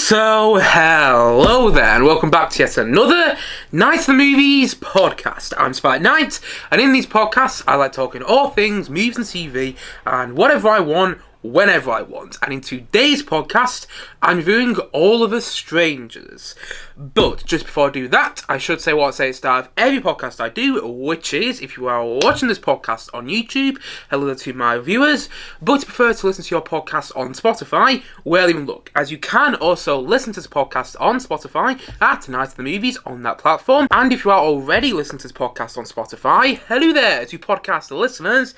So, hello there, and welcome back to yet another Night of the Movies podcast. I'm Spike Knight, and in these podcasts, I like talking all things movies and TV, and whatever I want, whenever I want. And in today's podcast, I'm reviewing All of Us Strangers. But just before I do that, I should say what I say at the start of every podcast I do, which is, if you are watching this podcast on YouTube, hello to my viewers, but prefer to listen to your podcast on Spotify, well, even look, as you can also listen to this podcast on Spotify at Night of the Movies on that platform. And if you are already listening to this podcast on Spotify, hello there to podcast listeners,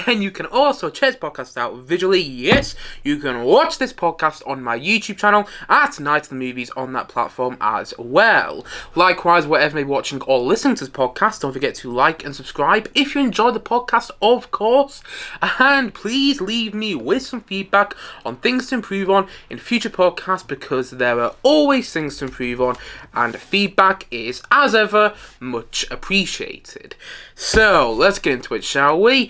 then you can also check this podcast out visually. Yes, you can watch this podcast on my YouTube channel at Night of the Movies on that platform as well. Likewise, whatever you may be watching or listening to this podcast, don't forget to like and subscribe if you enjoy the podcast, of course. And please leave me with some feedback on things to improve on in future podcasts, because there are always things to improve on, and feedback is, as ever, much appreciated. So, let's get into it, shall we?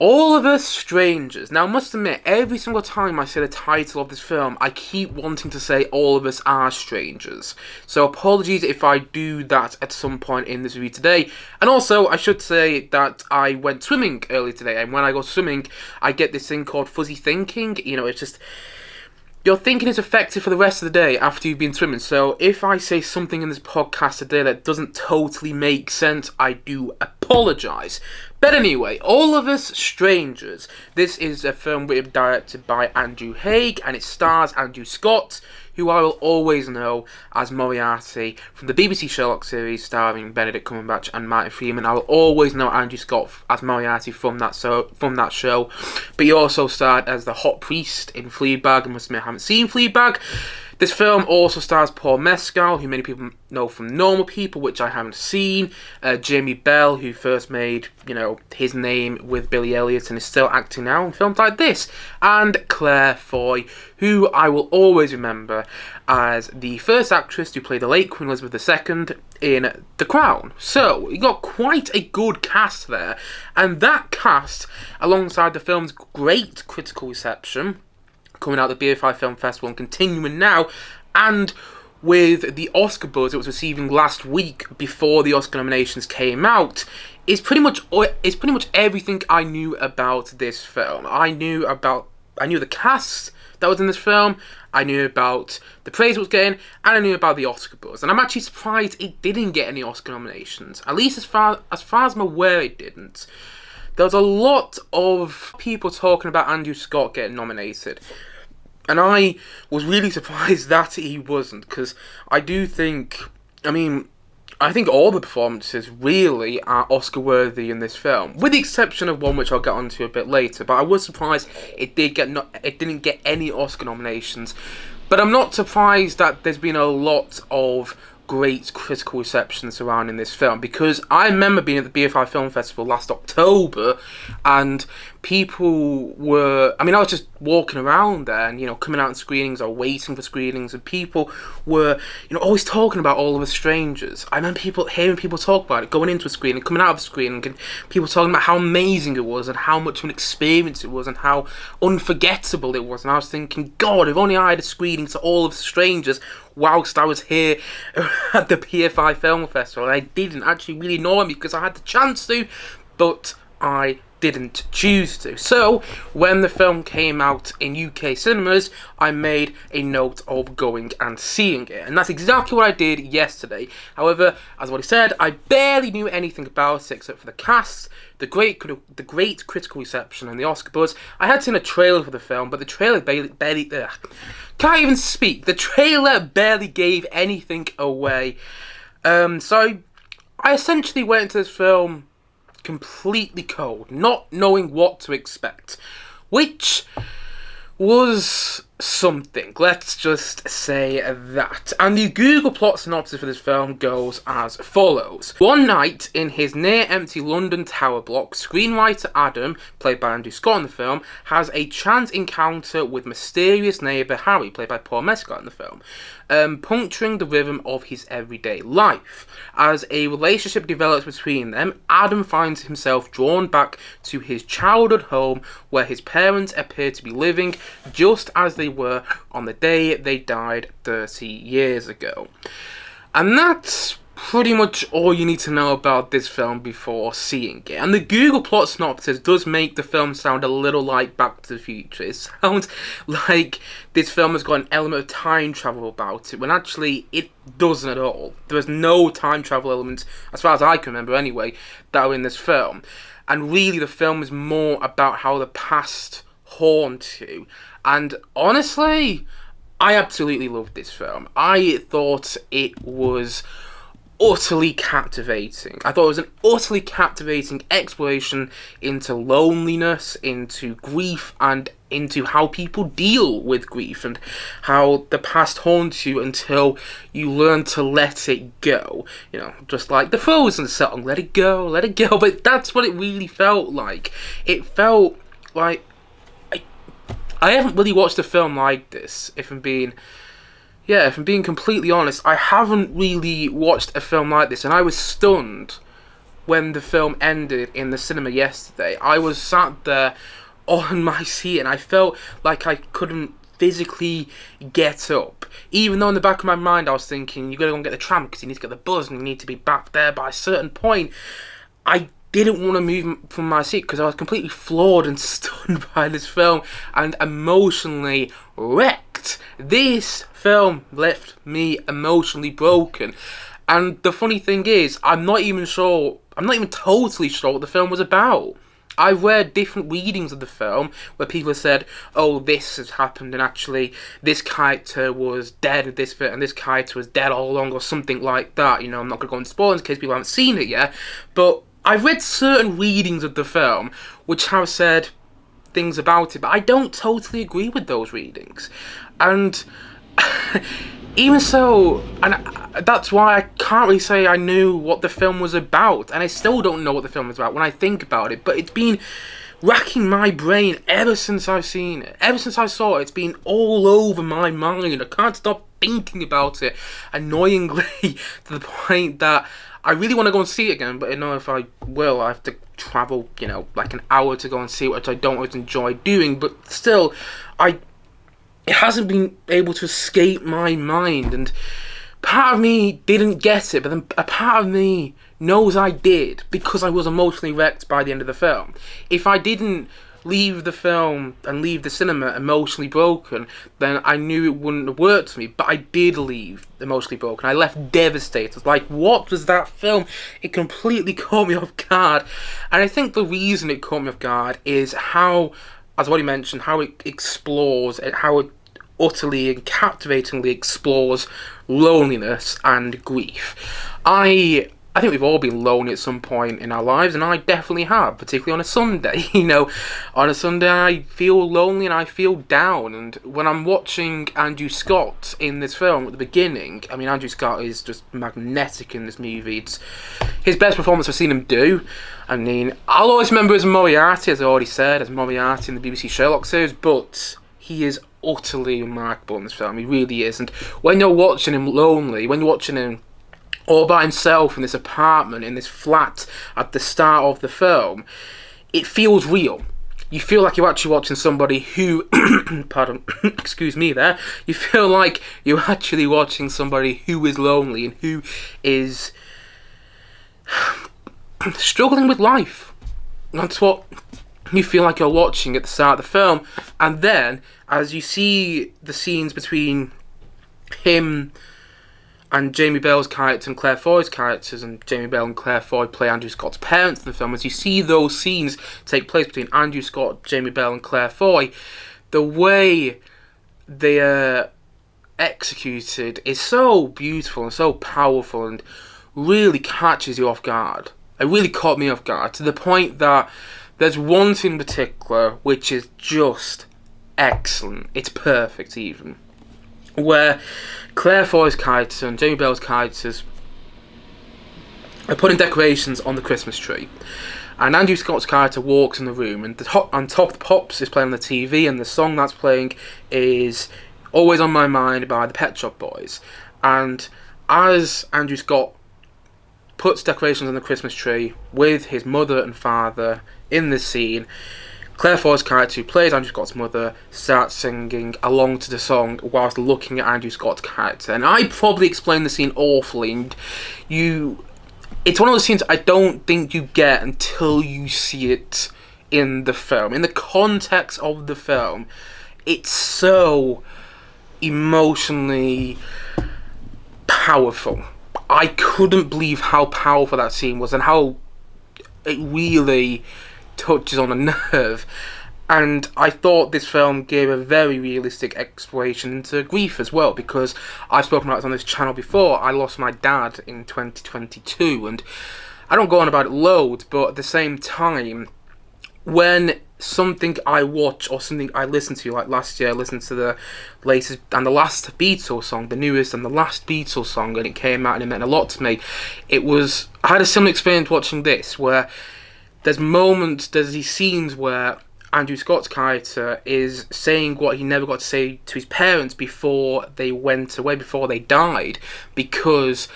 All of Us Strangers. Now, I must admit, every single time I say the title of this film, I keep wanting to say All of Us Are Strangers. So apologies if I do that at some point in this review today. And also, I should say that I went swimming earlier today, and when I go swimming, I get this thing called fuzzy thinking. You know, it's just, your thinking is effective for the rest of the day after you've been swimming. So if I say something in this podcast today that doesn't totally make sense, I do apologise. But anyway, All of Us Strangers. This is a film written and directed by Andrew Haigh, and it stars Andrew Scott, who I will always know as Moriarty from the BBC Sherlock series starring Benedict Cumberbatch and Martin Freeman. I will always know Andrew Scott as Moriarty from that show. But he also starred as the hot priest in Fleabag. I must admit I haven't seen Fleabag. This film also stars Paul Mescal, who many people know from Normal People, which I haven't seen. Jamie Bell, who first made, his name with Billy Elliot and is still acting now in films like this. And Claire Foy, who I will always remember as the first actress to play the late Queen Elizabeth II in The Crown. So, you got quite a good cast there. And that cast, alongside the film's great critical reception, coming out of the BFI Film Festival and continuing now, and with the Oscar buzz it was receiving last week before the Oscar nominations came out, is pretty much everything I knew about this film. I knew the cast that was in this film, I knew about the praise it was getting, and I knew about the Oscar buzz. And I'm actually surprised it didn't get any Oscar nominations. At least as far as I'm aware, it didn't. There was a lot of people talking about Andrew Scott getting nominated, and I was really surprised that he wasn't, because I think all the performances really are Oscar worthy in this film, with the exception of one which I'll get onto a bit later. But I was surprised it didn't get any Oscar nominations. But I'm not surprised that there's been a lot of great critical reception surrounding this film, because I remember being at the BFI Film Festival last October, and people were, I was just walking around there and, coming out in screenings or waiting for screenings, and people were, always talking about All of Us Strangers. I remember hearing people talk about it, going into a screening, coming out of a screening, and people talking about how amazing it was and how much of an experience it was and how unforgettable it was. And I was thinking, God, if only I had a screening to All of Us Strangers whilst I was here at the BFI Film Festival. And I didn't actually really know me, because I had the chance to, but I didn't choose to. So, when the film came out in UK cinemas, I made a note of going and seeing it. And that's exactly what I did yesterday. However, as what I said, I barely knew anything about it except for the cast, the great critical reception, and the Oscar buzz. I had seen a trailer for the film, but the trailer barely can't even speak. The trailer barely gave anything away. So I essentially went into this film completely cold, not knowing what to expect, which was something, let's just say that. And the Google plot synopsis for this film goes as follows. One night, in his near-empty London tower block, screenwriter Adam, played by Andrew Scott in the film, has a chance encounter with mysterious neighbour Harry, played by Paul Mescal in the film, puncturing the rhythm of his everyday life. As a relationship develops between them, Adam finds himself drawn back to his childhood home, where his parents appear to be living, just as they they were on the day they died 30 years ago. And that's pretty much all you need to know about this film before seeing it. And the Google plot synopsis does make the film sound a little like Back to the Future. It sounds like this film has got an element of time travel about it, when actually it doesn't at all. There is no time travel elements, as far as I can remember anyway, that are in this film. And really the film is more about how the past haunts you. And honestly, I absolutely loved this film. I thought it was utterly captivating. I thought it was an utterly captivating exploration into loneliness, into grief, and into how people deal with grief, and how the past haunts you until you learn to let it go. You know, just like the Frozen song, let it go, let it go. But that's what it really felt like. It felt like I haven't really watched a film like this, if I'm being completely honest. I haven't really watched a film like this, and I was stunned when the film ended in the cinema yesterday. I was sat there on my seat, and I felt like I couldn't physically get up. Even though in the back of my mind I was thinking, you gotta go and get the tram because you need to get the bus and you need to be back there by a certain point. I didn't want to move from my seat because I was completely floored and stunned by this film and emotionally wrecked. This film left me emotionally broken. And the funny thing is, I'm not even totally sure what the film was about. I've read different readings of the film where people have said, oh, this has happened and actually this character was dead in this bit and this character was dead all along, or something like that. You know, I'm not going to go into spoilers in case people haven't seen it yet, but I've read certain readings of the film which have said things about it, but I don't totally agree with those readings. And even so, and that's why I can't really say I knew what the film was about, and I still don't know what the film was about when I think about it, but it's been racking my brain ever since I've seen it. Ever since I saw it, it's been all over my mind. I can't stop thinking about it, annoyingly, to the point that I really want to go and see it again, but I know if I will, I have to travel, like an hour to go and see it, which I don't always enjoy doing, but still, it hasn't been able to escape my mind, and part of me didn't get it, but then a part of me knows I did, because I was emotionally wrecked by the end of the film. If I didn't leave the film and leave the cinema emotionally broken, then I knew it wouldn't have worked for me, but I did leave emotionally broken. I left devastated. Like, what was that film? It completely caught me off guard, and I think the reason it caught me off guard is how, as I've already mentioned, how it explores, how it utterly and captivatingly explores loneliness and grief. I think we've all been lonely at some point in our lives, and I definitely have, particularly on a Sunday. On a Sunday I feel lonely and I feel down, and when I'm watching Andrew Scott in this film at the beginning, I mean, Andrew Scott is just magnetic in this movie. It's his best performance I've seen him do. I mean, I'll always remember as Moriarty, as I already said, as Moriarty in the BBC Sherlock series, but he is utterly remarkable in this film. He really is. And when you're watching him lonely, when you're watching him all by himself in this apartment, in this flat at the start of the film, it feels real. You feel like you're actually watching somebody who pardon, excuse me there. You feel like you're actually watching somebody who is lonely and who is struggling with life. That's what you feel like you're watching at the start of the film. And then, as you see the scenes between him and Jamie Bell's character and Claire Foy's characters, and Jamie Bell and Claire Foy play Andrew Scott's parents in the film, as you see those scenes take place between Andrew Scott, Jamie Bell and Claire Foy, the way they are executed is so beautiful and so powerful and really catches you off guard. It really caught me off guard, to the point that there's one scene in particular which is just excellent. It's perfect, even, where Claire Foy's character and Jamie Bell's characters are putting decorations on the Christmas tree, and Andrew Scott's character walks in the room, and on top the Pops is playing on the TV, and the song that's playing is Always on My Mind by the Pet Shop Boys. And as Andrew Scott puts decorations on the Christmas tree with his mother and father in this scene, Claire Foy's character, who plays Andrew Scott's mother, starts singing along to the song whilst looking at Andrew Scott's character. And I probably explained the scene awfully, and it's one of those scenes I don't think you get until you see it in the film. In the context of the film, it's so emotionally powerful. I couldn't believe how powerful that scene was and how it really touches on a nerve. And I thought this film gave a very realistic exploration into grief as well, because I've spoken about this on this channel before. I lost my dad in 2022, and I don't go on about it loads, but at the same time, when something I watch or something I listen to, like last year I listened to the latest and the last Beatles song, the newest and the last Beatles song, and it came out and it meant a lot to me. I had a similar experience watching this, where there's these scenes where Andrew Scott's character is saying what he never got to say to his parents before they went away, before they died, because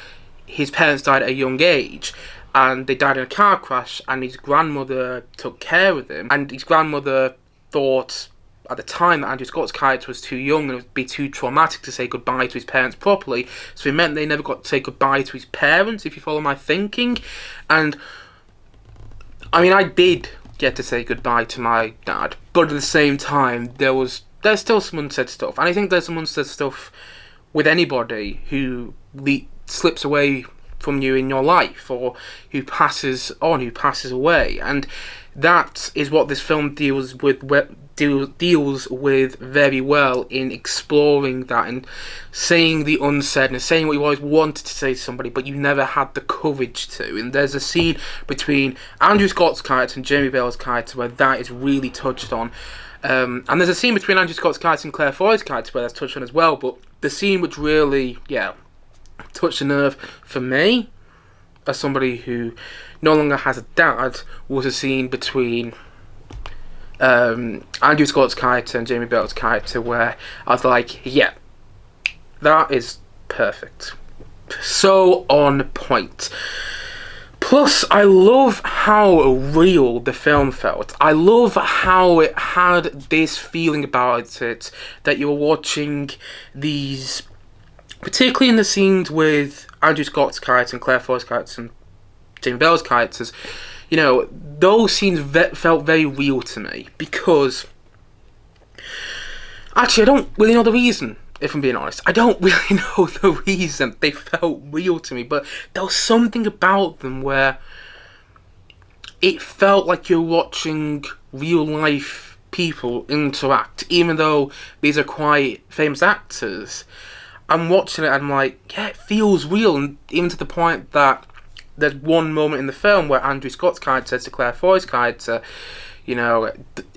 his parents died at a young age. And they died in a car crash, and his grandmother took care of him. And his grandmother thought at the time that Andrew Scott's character was too young and it would be too traumatic to say goodbye to his parents properly. So it meant they never got to say goodbye to his parents, if you follow my thinking. And I mean, I did get to say goodbye to my dad, but at the same time, there's still some unsaid stuff. And I think there's some unsaid stuff with anybody who slips away from you in your life, or who passes away, and that is what this film deals with very well, in exploring that and saying the unsaid and saying what you always wanted to say to somebody but you never had the courage to. And there's a scene between Andrew Scott's character and Jamie Bell's character where that is really touched on, and there's a scene between Andrew Scott's character and Claire Foy's character where that's touched on as well. But the scene which really touched a nerve for me, as somebody who no longer has a dad, was a scene between Andrew Scott's character and Jamie Bell's character, where I was like, yeah, that is perfect. So on point. Plus, I love how real the film felt. I love how it had this feeling about it, that you were watching these, particularly in the scenes with Andrew Scott's character and Claire Foy's character and Jamie Bell's characters, those scenes felt very real to me, because actually I don't really know the reason, if I'm being honest. I don't really know the reason they felt real to me, but there was something about them where it felt like you're watching real life people interact, even though these are quite famous actors. I'm watching it and I'm like, yeah, it feels real, and even to the point that there's one moment in the film where Andrew Scott's character says to Claire Foy's character,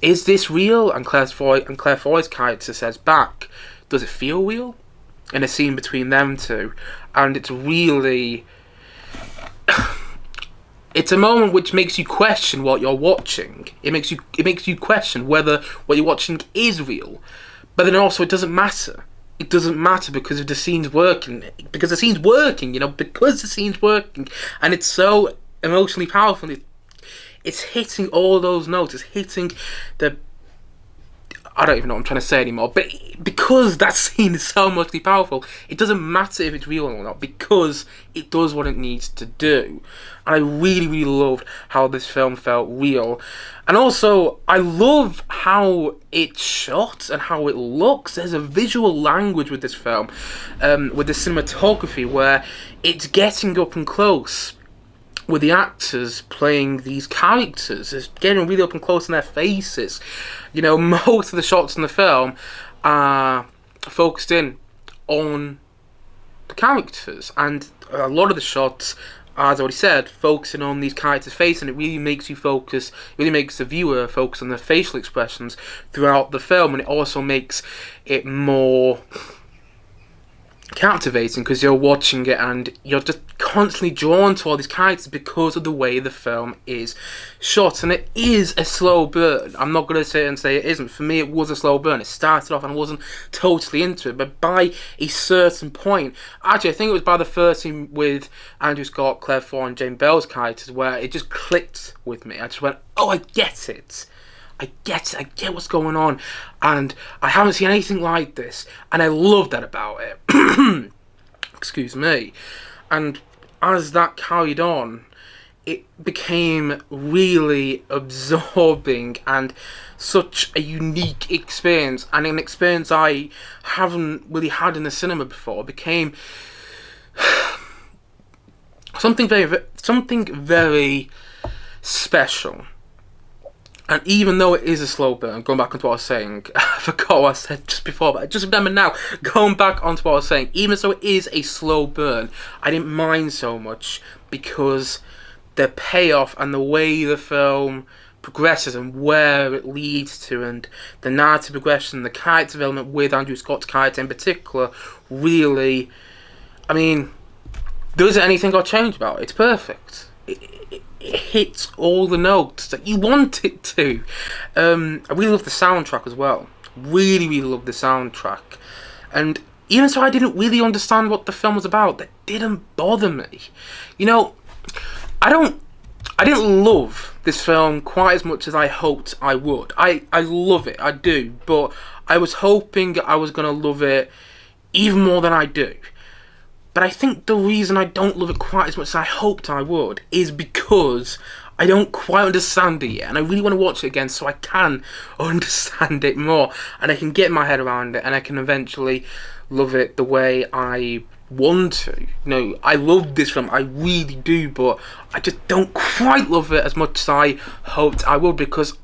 is this real? And Claire Foy's character says back, does it feel real? In a scene between them two. And it's really, it's a moment which makes you question what you're watching. It makes you question whether what you're watching is real. But then also it doesn't matter. It doesn't matter because of the scene's working. Because the scene's working, and it's so emotionally powerful. It's hitting all those notes. It's hitting the, I don't even know what I'm trying to say anymore. But because that scene is so emotionally powerful, it doesn't matter if it's real or not, because it does what it needs to do. And I really, really loved how this film felt real. And also, I love how it's shot and how it looks. There's a visual language with this film, with the cinematography, where it's getting up and close with the actors playing these characters. It's getting really up and close in their faces. Most of the shots in the film are focused in on the characters, and a lot of the shots, as I already said, focusing on these characters' face, and it really makes the viewer focus on their facial expressions throughout the film, and it also makes it more captivating because you're watching it and you're just constantly drawn to all these characters because of the way the film is shot. And it is a slow burn. I'm not going to sit and say it isn't. For me, it was a slow burn. It started off and I wasn't totally into it, but by a certain point, actually I think it was by the first scene with Andrew Scott, Claire Foy and Jane Bell's characters, where it just clicked with me. I just went, oh, I get it. I get it, I get what's going on, and I haven't seen anything like this, and I love that about it. Excuse me. And as that carried on, it became really absorbing and such a unique experience, and an experience I haven't really had in the cinema before. It became something very special. And even though it is a slow burn, going back onto what I was saying, I forgot what I said just before, but I just remember now, going back onto what I was saying, even though it is a slow burn, I didn't mind so much, because the payoff and the way the film progresses and where it leads to, and the narrative progression, the character development with Andrew Scott's character in particular, really, I mean, there isn't anything I'll change about it. It's perfect. It hits all the notes that you want it to. I really love the soundtrack as well. Really love the soundtrack. And even so, I didn't really understand what the film was about. That didn't bother me. You know, I didn't love this film quite as much as I hoped I would. I love it, I do. But I was hoping I was going to love it even more than I do. But I think the reason I don't love it quite as much as I hoped I would is because I don't quite understand it yet, and I really want to watch it again so I can understand it more, and I can get my head around it, and I can eventually love it the way I want to. You know, I love this film, I really do, but I just don't quite love it as much as I hoped I would, because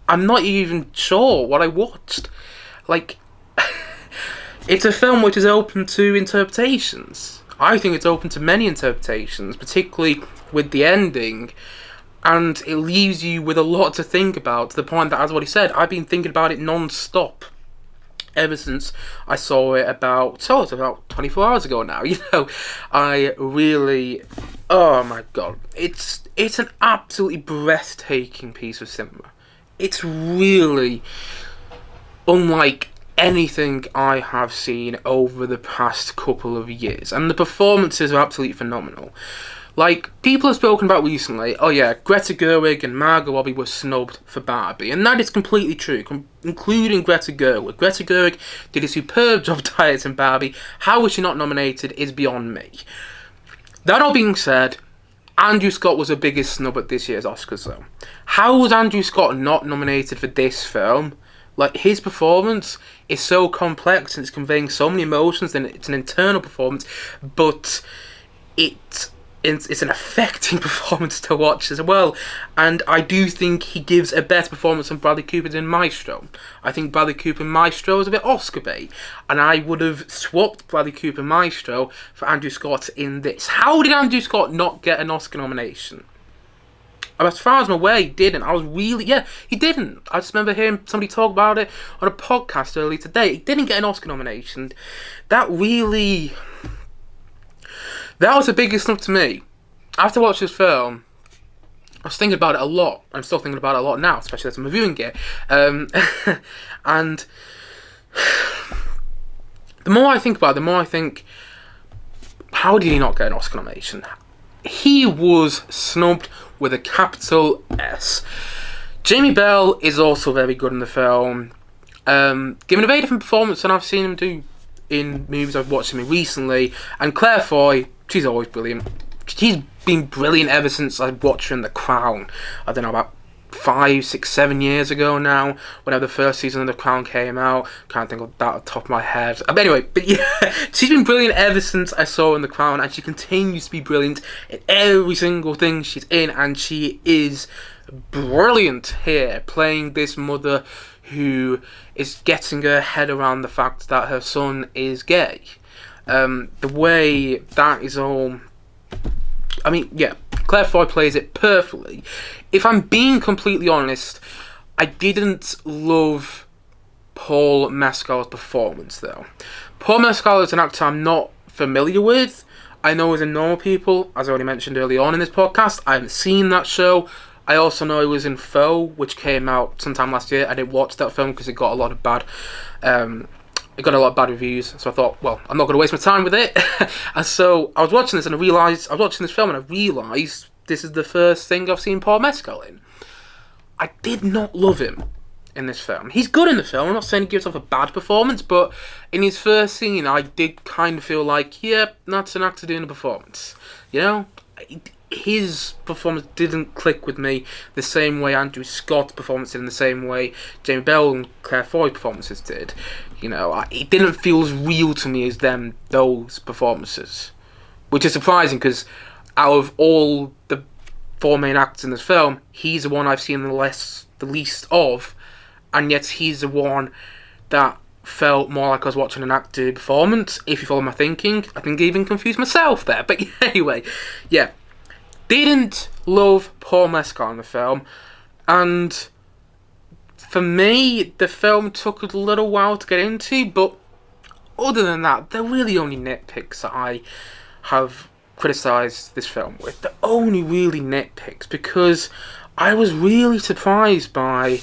I'm not even sure what I watched. Like, it's a film which is open to interpretations. I think it's open to many interpretations, particularly with the ending, and it leaves you with a lot to think about, to the point that, as what he said, I've been thinking about it non-stop ever since I saw it about 24 hours ago now. You know, I really, oh my god, it's an absolutely breathtaking piece of cinema. It's really unlike anything I have seen over the past couple of years, and the performances are absolutely phenomenal. Like, people have spoken about recently, oh yeah, Greta Gerwig and Margot Robbie were snubbed for Barbie, and that is completely true, including Greta Gerwig. Greta Gerwig did a superb job directing Barbie. How was she not nominated is beyond me. That all being said, Andrew Scott was the biggest snub at this year's Oscars though. How was Andrew Scott not nominated for this film? Like, his performance is so complex and it's conveying so many emotions, and it's an internal performance, but it's an affecting performance to watch as well. And I do think he gives a better performance than Bradley Cooper did in Maestro. I think Bradley Cooper in Maestro is a bit Oscar bait, and I would have swapped Bradley Cooper in Maestro for Andrew Scott in this. How did Andrew Scott not get an Oscar nomination? As far as I'm aware, he didn't. He didn't. I just remember hearing somebody talk about it on a podcast earlier today. He didn't get an Oscar nomination. That was the biggest snub to me. After watching this film, I was thinking about it a lot. I'm still thinking about it a lot now, especially as I'm reviewing it. And the more I think about it, the more I think, how did he not get an Oscar nomination? He was snubbed with a capital S. Jamie Bell is also very good in the film. Given a very different performance than I've seen him do in movies I've watched him in recently. And Claire Foy, she's always brilliant. She's been brilliant ever since I watched her in The Crown. I don't know, about 5, 6, 7 years ago now, whenever the first season of The Crown came out. Can't think of that off the top of my head. But anyway, but yeah, she's been brilliant ever since I saw her in The Crown, and she continues to be brilliant in every single thing she's in, and she is brilliant here, playing this mother who is getting her head around the fact that her son is gay. The way that is all, I mean, yeah, Claire Foy plays it perfectly. If I'm being completely honest, I didn't love Paul Mescal's performance, though. Paul Mescal is an actor I'm not familiar with. I know he's in Normal People, as I already mentioned early on in this podcast. I haven't seen that show. I also know he was in Foe, which came out sometime last year. I didn't watch that film because it got a lot of bad reviews, so I thought, well, I'm not going to waste my time with it. And so I was watching this, and I was watching this film, and I realised this is the first thing I've seen Paul Mescal in. I did not love him in this film. He's good in the film. I'm not saying he gives off a bad performance, but in his first scene, I did kind of feel like, yeah, that's an actor doing a performance. You know, his performance didn't click with me the same way Andrew Scott's performance did, in the same way Jamie Bell and Claire Foy's performances did. You know, it didn't feel as real to me as those performances, which is surprising because out of all the four main actors in this film, he's the one I've seen the least of, and yet he's the one that felt more like I was watching an actor performance, if you follow my thinking. I think I even confused myself there, but anyway, yeah. Didn't love Paul Mescal in the film, and for me, the film took a little while to get into, but other than that, they're really only nitpicks that I have criticised this film with. They're only really nitpicks, because I was really surprised by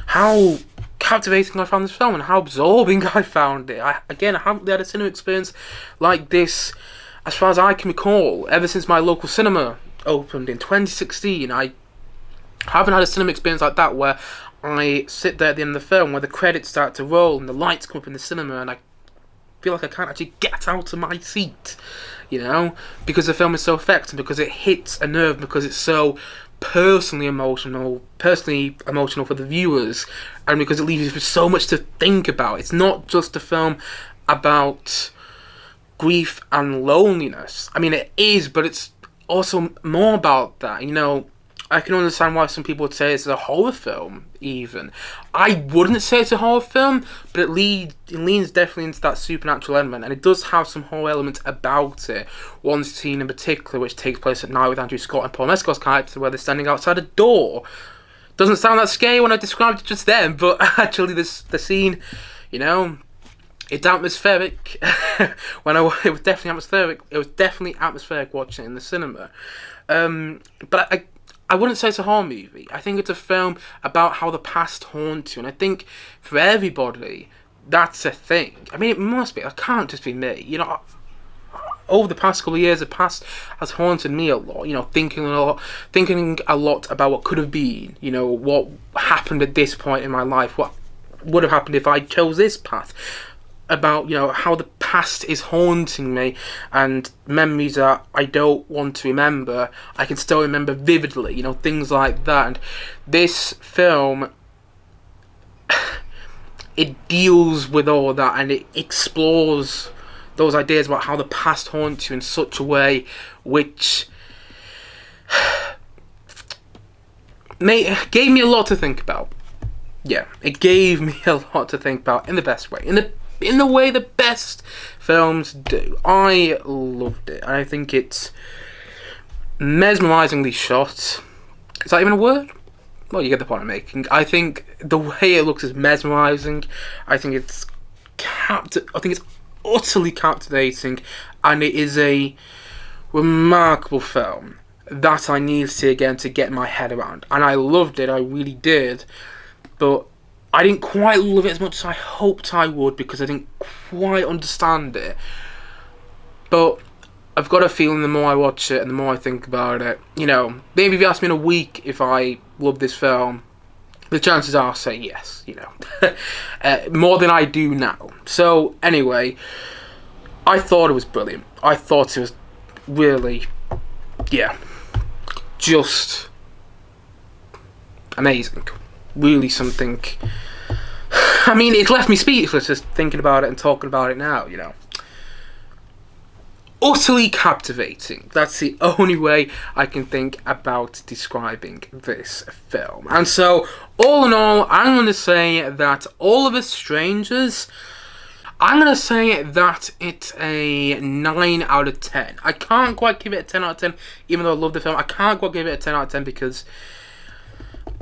how captivating I found this film and how absorbing I found it. I haven't had a cinema experience like this, as far as I can recall, ever since my local cinema opened in 2016. I haven't had a cinema experience like that where I sit there at the end of the film, where the credits start to roll and the lights come up in the cinema, and I feel like I can't actually get out of my seat, you know, because the film is so effective, because it hits a nerve, because it's so personally emotional for the viewers, and because it leaves you with so much to think about. It's not just a film about grief and loneliness. I mean, it is, but it's also more about that. You know, I can understand why some people would say it's a horror film, even. I wouldn't say it's a horror film, but it leans definitely into that supernatural element, and it does have some horror elements about it. One scene in particular, which takes place at night with Andrew Scott and Paul Mescal's character, where they're standing outside a door. Doesn't sound that scary when I described it just then, but actually the scene, you know, it's atmospheric. It was definitely atmospheric. It was definitely atmospheric watching it in the cinema. But I wouldn't say it's a horror movie. I think it's a film about how the past haunts you, and I think for everybody that's a thing. I mean, it must be. It can't just be me. You know, over the past couple of years, the past has haunted me a lot. You know, thinking a lot about what could have been. You know, what happened at this point in my life. What would have happened if I chose this path. About, you know, how the past is haunting me, and memories that I don't want to remember, I can still remember vividly, you know, things like that. And this film, it deals with all that, and it explores those ideas about how the past haunts you in such a way which gave me a lot to think about. Yeah, it gave me a lot to think about in the best way. In the way the best films do. I loved it. I think it's mesmerisingly shot. Is that even a word? Well, you get the point I'm making. I think the way it looks is mesmerising. I think it's utterly captivating, and it is a remarkable film that I need to see again to get my head around. And I loved it. I really did. But I didn't quite love it as much as I hoped I would, because I didn't quite understand it. But I've got a feeling the more I watch it and the more I think about it, you know, maybe if you ask me in a week if I love this film, the chances are I'll say yes, you know. More than I do now. So, anyway, I thought it was brilliant. I thought it was really, yeah, just amazing. Really something. I mean, it left me speechless just thinking about it and talking about it now, you know. Utterly captivating. That's the only way I can think about describing this film. And so, all in all, I'm going to say that All of Us Strangers, I'm going to say that it's a 9 out of 10. I can't quite give it a 10 out of 10, even though I love the film. I can't quite give it a 10 out of 10 because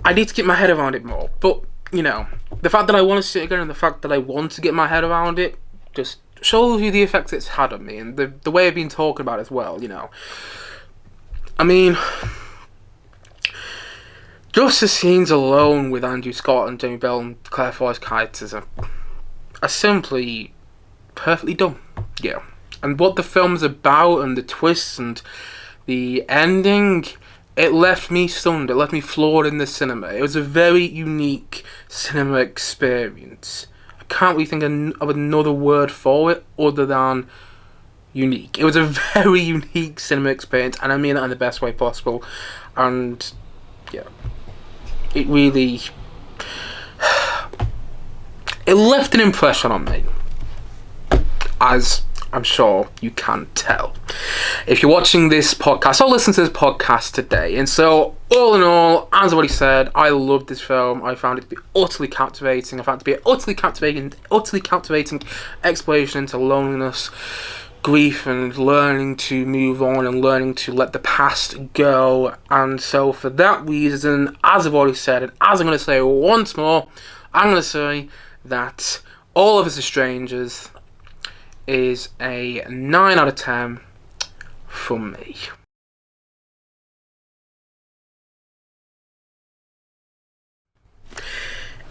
I need to get my head around it more. But, you know, the fact that I want to see it again and the fact that I want to get my head around it just shows you the effect it's had on me, and the way I've been talking about it as well, you know. I mean, just the scenes alone with Andrew Scott and Jamie Bell and Claire Foy's characters are simply perfectly done. Yeah. And what the film's about and the twists and the ending, it left me stunned. It left me floored in the cinema. It was a very unique cinema experience. I can't really think of another word for it other than unique. It was a very unique cinema experience, and I mean that in the best way possible. And yeah, it really it left an impression on me, as I'm sure you can tell if you're watching this podcast or listening to this podcast today. And so, all in all, as I've already said, I loved this film. I found it to be utterly captivating. I found it to be an utterly captivating exploration into loneliness, grief, and learning to move on and learning to let the past go. And so, for that reason, as I've already said, and as I'm going to say once more, I'm going to say that All of Us Are Strangers is a 9 out of 10 from me.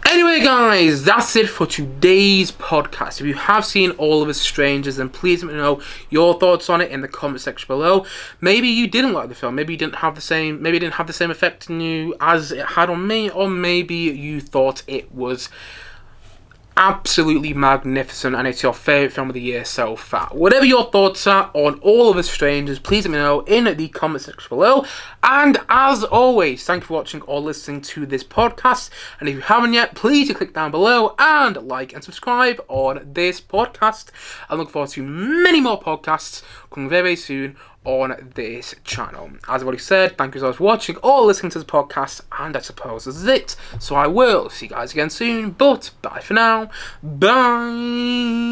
Anyway, guys, that's it for today's podcast. If you have seen All of Us Strangers, then please let me know your thoughts on it in the comment section below. Maybe you didn't like the film. Maybe it didn't have the same effect on you as it had on me, or maybe you thought it was absolutely magnificent and it's your favourite film of the year so far. Whatever your thoughts are on All of Us Strangers, please let me know in the comment section below. And as always, thank you for watching or listening to this podcast. And if you haven't yet, please do click down below and like and subscribe on this podcast. I look forward to many more podcasts coming very, very soon on this channel. As I've already said, thank you so much for watching or listening to this podcast, and I suppose this is it. So I will see you guys again soon, but bye for now. Bye.